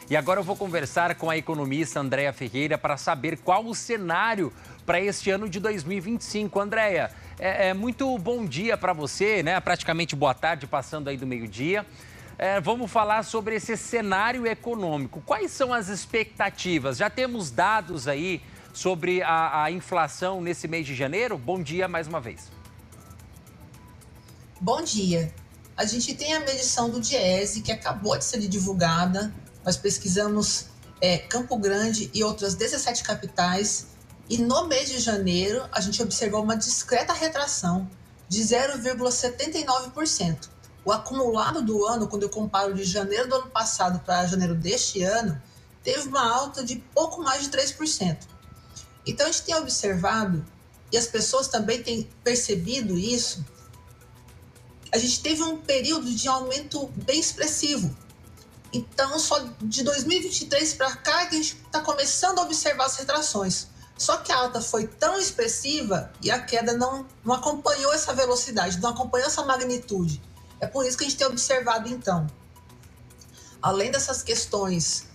E agora eu vou conversar com a economista Andréa Ferreira para saber qual o cenário para este ano de 2025. Andréa, muito bom dia para você, né? Praticamente boa tarde, passando aí do meio-dia. Vamos falar sobre esse cenário econômico. Quais são as expectativas? Já temos dados aí sobre a inflação nesse mês de janeiro? Bom dia mais uma vez. Bom dia. A gente tem a medição do Diese, que acabou de ser divulgada. Nós pesquisamos Campo Grande e outras 17 capitais. E no mês de janeiro, a gente observou uma discreta retração de 0,79%. O acumulado do ano, quando eu comparo de janeiro do ano passado para janeiro deste ano, teve uma alta de pouco mais de 3%. Então, a gente tem observado, e as pessoas também têm percebido isso, a gente teve um período de aumento bem expressivo. Então, só de 2023 para cá que a gente está começando a observar as retrações. Só que a alta foi tão expressiva e a queda não acompanhou essa velocidade, não acompanhou essa magnitude. É por isso que a gente tem observado, então, além dessas questões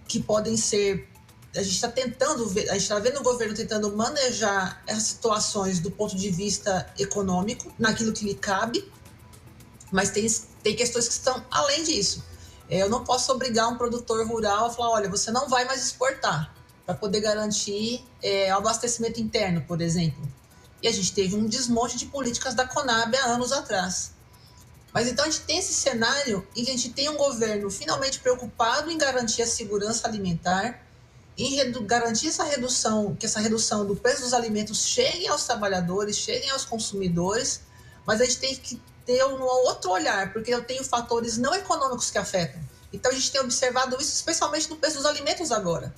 que podem ser... A gente está vendo o governo tentando manejar essas situações do ponto de vista econômico, naquilo que lhe cabe, mas tem questões que estão além disso. Eu não posso obrigar um produtor rural a falar, olha, você não vai mais exportar, para poder garantir abastecimento interno, por exemplo. E a gente teve um desmonte de políticas da Conab há anos atrás. Mas então a gente tem esse cenário em que a gente tem um governo finalmente preocupado em garantir a segurança alimentar, em garantir que essa redução do preço dos alimentos chegue aos trabalhadores, chegue aos consumidores, mas a gente tem que ter um outro olhar, porque eu tenho fatores não econômicos que afetam. Então a gente tem observado isso especialmente no preço dos alimentos agora,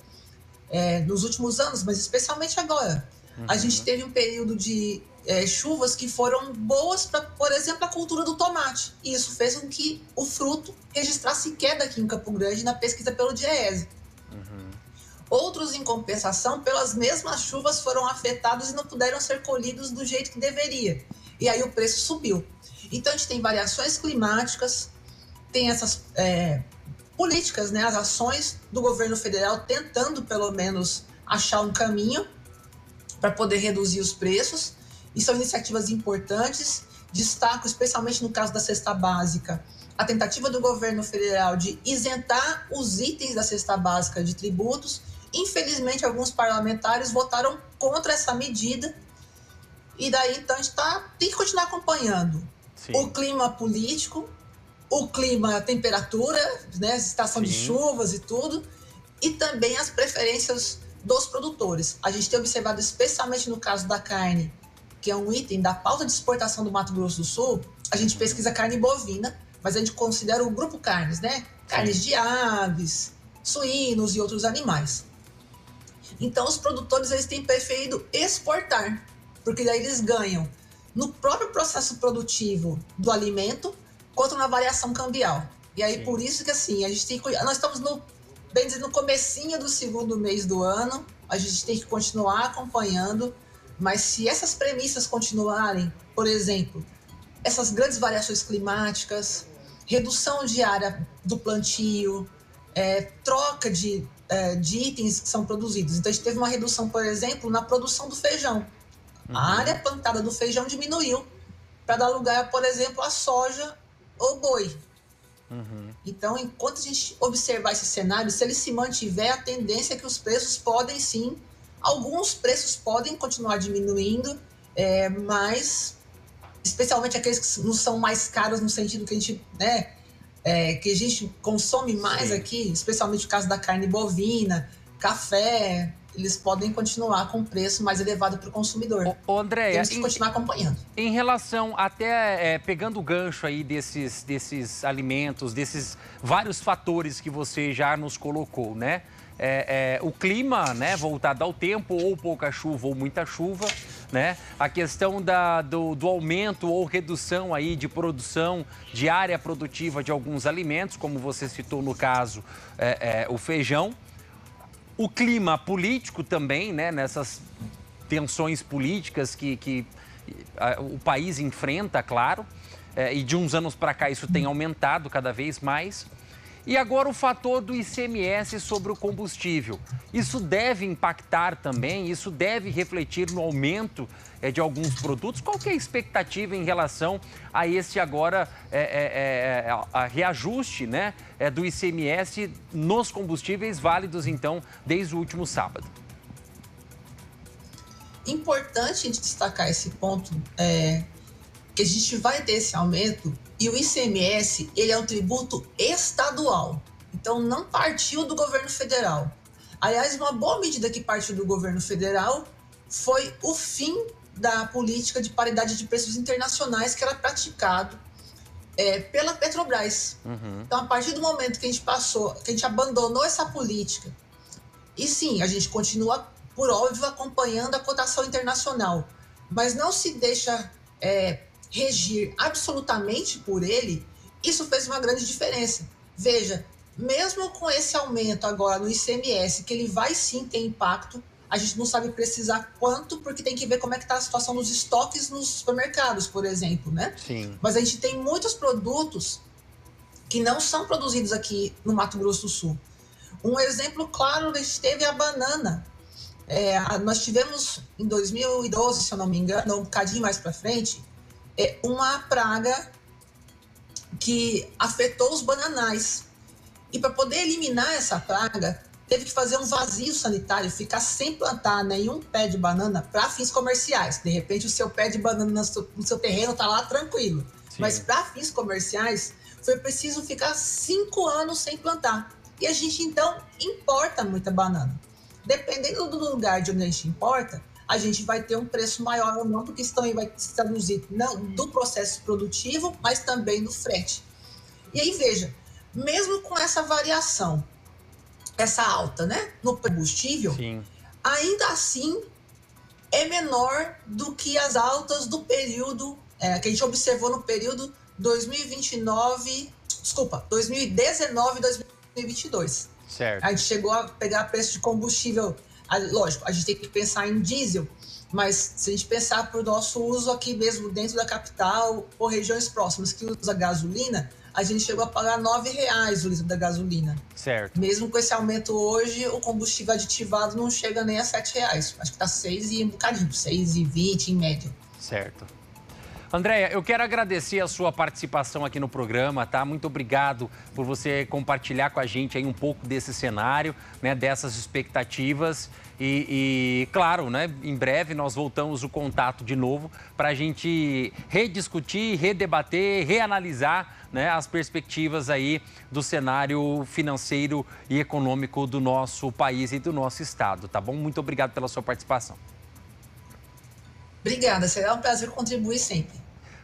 nos últimos anos, mas especialmente agora. A gente teve um período de chuvas que foram boas para, por exemplo, a cultura do tomate. E isso fez com que o fruto registrasse queda aqui em Campo Grande na pesquisa pelo Diese. Outros, em compensação, pelas mesmas chuvas foram afetados e não puderam ser colhidos do jeito que deveria. E aí o preço subiu. Então a gente tem variações climáticas, tem essas políticas, né, as ações do governo federal tentando, pelo menos, achar um caminho para poder reduzir os preços. E são iniciativas importantes. Destaco, especialmente no caso da cesta básica, a tentativa do governo federal de isentar os itens da cesta básica de tributos. Infelizmente, alguns parlamentares votaram contra essa medida. E daí, então, a gente tem que continuar acompanhando. Sim. O clima político, o clima, a temperatura, né, estação de chuvas e tudo, e também as preferências dos produtores. A gente tem observado, especialmente no caso da carne, que é um item da pauta de exportação do Mato Grosso do Sul, a gente pesquisa carne bovina, mas a gente considera o grupo carnes, né? Carnes de aves, suínos e outros animais. Então, os produtores eles têm preferido exportar, porque daí eles ganham no próprio processo produtivo do alimento, quanto na variação cambial. E aí, por isso que, assim, nós estamos bem dizer, no comecinho do segundo mês do ano, a gente tem que continuar acompanhando, mas se essas premissas continuarem, por exemplo, essas grandes variações climáticas, redução de área do plantio, troca de itens que são produzidos. Então, a gente teve uma redução, por exemplo, na produção do feijão. A área plantada do feijão diminuiu para dar lugar, por exemplo, à soja ou boi. Então, enquanto a gente observar esse cenário, se ele se mantiver, a tendência é que os preços podem sim, alguns preços podem continuar diminuindo, mas especialmente aqueles que não são mais caros no sentido que a gente, que a gente consome mais aqui, especialmente no caso da carne bovina, café, eles podem continuar com um preço mais elevado para o consumidor. Andréa, temos que continuar acompanhando. Em relação, até pegando o gancho aí desses alimentos, desses vários fatores que você já nos colocou, né? O clima, né, voltado ao tempo, ou pouca chuva ou muita chuva, né? A questão do aumento ou redução aí de produção, de área produtiva de alguns alimentos, como você citou no caso, o feijão. O clima político também, né, nessas tensões políticas que o país enfrenta, claro, e de uns anos para cá isso tem aumentado cada vez mais. E agora o fator do ICMS sobre o combustível. Isso deve impactar também, isso deve refletir no aumento de alguns produtos? Qual que é a expectativa em relação a esse agora a reajuste, né, do ICMS nos combustíveis válidos, então, desde o último sábado? Importante a gente destacar esse ponto, que a gente vai ter esse aumento e o ICMS, ele é um tributo estadual, então não partiu do governo federal. Aliás, uma boa medida que partiu do governo federal foi o fim da política de paridade de preços internacionais que era praticado pela Petrobras. Então, a partir do momento que a gente abandonou essa política, e sim, a gente continua, por óbvio, acompanhando a cotação internacional, mas não se deixa regir absolutamente por ele, isso fez uma grande diferença. Veja, mesmo com esse aumento agora no ICMS, que ele vai sim ter impacto, a gente não sabe precisar quanto, porque tem que ver como é que está a situação dos estoques nos supermercados, por exemplo, né? Sim. Mas a gente tem muitos produtos que não são produzidos aqui no Mato Grosso do Sul. Um exemplo claro, a gente teve a banana. Nós tivemos em 2012, se eu não me engano, um bocadinho mais para frente, uma praga que afetou os bananais. E para poder eliminar essa praga, teve que fazer um vazio sanitário, ficar sem plantar nenhum pé de banana para fins comerciais. De repente, o seu pé de banana no seu terreno está lá tranquilo. Sim. Mas para fins comerciais, foi preciso ficar 5 anos sem plantar. E a gente, então, importa muita banana. Dependendo do lugar de onde a gente importa, a gente vai ter um preço maior ou não, porque isso também vai se traduzir não do processo produtivo, mas também do frete. E aí, veja, mesmo com essa variação, essa alta, né, no combustível, sim, ainda assim é menor do que as altas do período que a gente observou no período 2019 e 2022. Certo. A gente chegou a pegar preço de combustível, lógico, a gente tem que pensar em diesel, mas se a gente pensar para o nosso uso aqui mesmo dentro da capital ou regiões próximas que usa gasolina, a gente chegou a pagar R$9 o litro da gasolina. Certo. Mesmo com esse aumento hoje, o combustível aditivado não chega nem a R$7. Acho que está 6 e um bocadinho, 6,20 em média. Certo. Andréia, eu quero agradecer a sua participação aqui no programa, tá? Muito obrigado por você compartilhar com a gente aí um pouco desse cenário, né? Dessas expectativas e claro, né? Em breve nós voltamos o contato de novo para a gente rediscutir, redebater, reanalisar, né? As perspectivas aí do cenário financeiro e econômico do nosso país e do nosso estado, tá bom? Muito obrigado pela sua participação. Obrigada, será um prazer contribuir sempre.